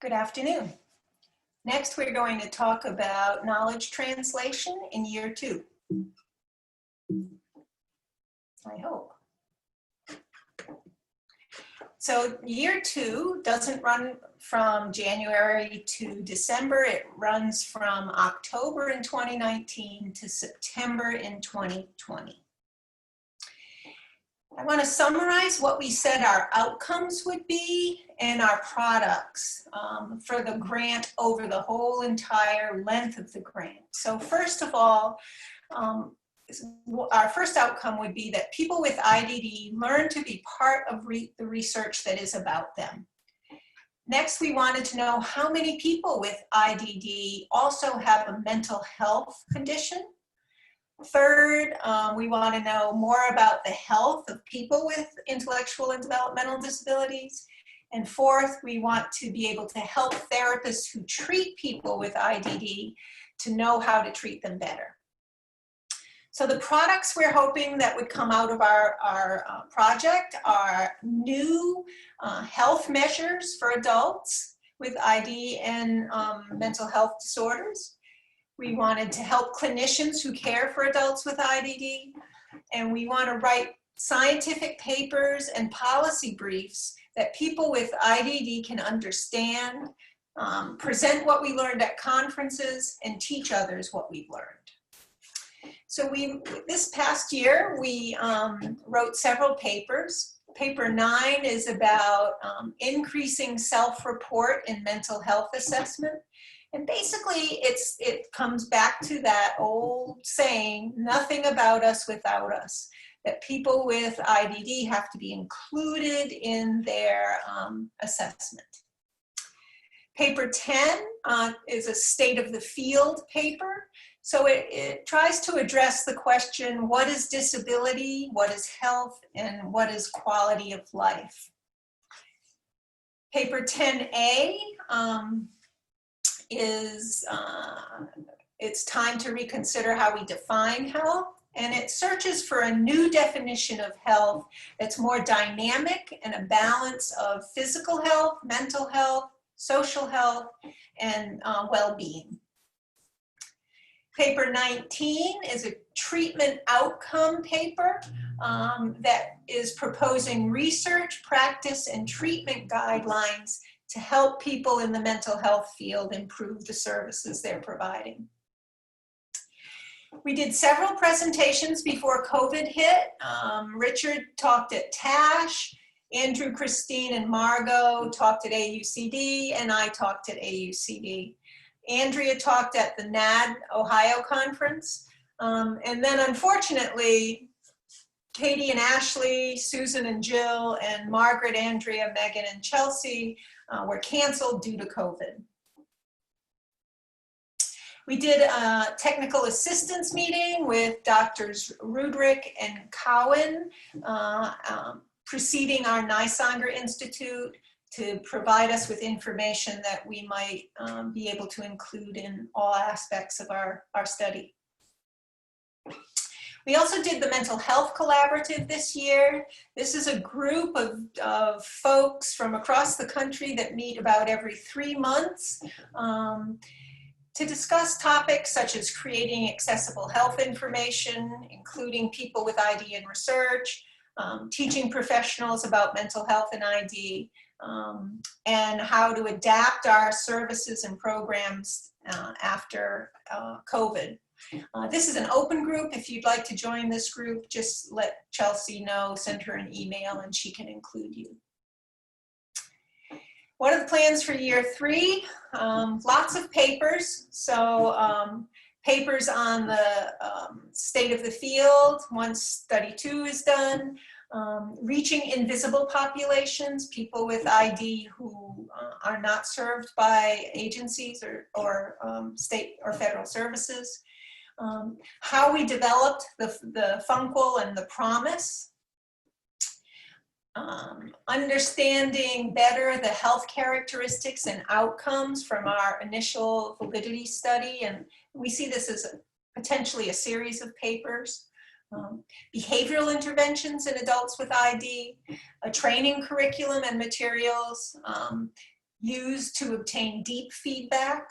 Good afternoon. Next, we're going to talk about knowledge translation in year 2. I hope. So year 2 doesn't run from January to December. It runs from October in 2019 to September in 2020. I want to summarize what we said our outcomes would be and our products for the grant over the whole entire length of the grant. So first of all, our first outcome would be that people with IDD learn to be part of the research that is about them. Next, we wanted to know how many people with IDD also have a mental health condition. Third, we want to know more about the health of people with intellectual and developmental disabilities. And fourth, we want to be able to help therapists who treat people with IDD to know how to treat them better. So the products we're hoping that would come out of our project are new health measures for adults with ID and mental health disorders. We wanted to help clinicians who care for adults with IDD, and we want to write scientific papers and policy briefs that people with IDD can understand, present what we learned at conferences, and teach others what we've learned. So this past year, we wrote several papers. Paper 9 is about increasing self-report in mental health assessment. And basically, it comes back to that old saying, nothing about us without us, that people with IDD have to be included in their assessment. Paper 10 is a state of the field paper. So it tries to address the question, what is disability, what is health, and what is quality of life? Paper 10A, it's time to reconsider how we define health, and it searches for a new definition of health that's more dynamic and a balance of physical health, mental health, social health, and well-being. Paper 19 is a treatment outcome paper that is proposing research, practice, and treatment guidelines to help people in the mental health field improve the services they're providing. We did several presentations before COVID hit. Richard talked at TASH, Andrew, Christine, and Margot talked at AUCD, and I talked at AUCD. Andrea talked at the NAD Ohio conference. And then unfortunately, Katie and Ashley, Susan and Jill, and Margaret, Andrea, Megan, and Chelsea were canceled due to COVID. We did a technical assistance meeting with Drs. Rudrick and Cowan, preceding our Nysanger Institute, to provide us with information that we might be able to include in all aspects of our study. We also did the Mental Health Collaborative this year. This is a group of folks from across the country that meet about every 3 months to discuss topics such as creating accessible health information, including people with ID and research, teaching professionals about mental health and ID, and how to adapt our services and programs after COVID. This is an open group. If you'd like to join this group, just let Chelsea know, send her an email, and she can include you. What are the plans for year 3? Lots of papers. So papers on the state of the field once study 2 is done. Reaching invisible populations, people with ID who are not served by agencies or state or federal services. How we developed the FUNQUIL and the PROMIS. Understanding better the health characteristics and outcomes from our initial validity study, and we see this as potentially a series of papers. Behavioral interventions in adults with ID, a training curriculum and materials, use to obtain deep feedback.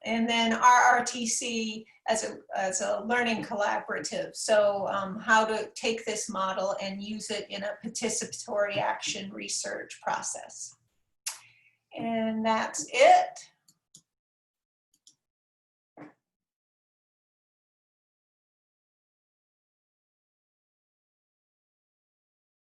And then RRTC as a learning collaborative. So how to take this model and use it in a participatory action research process. And that's it.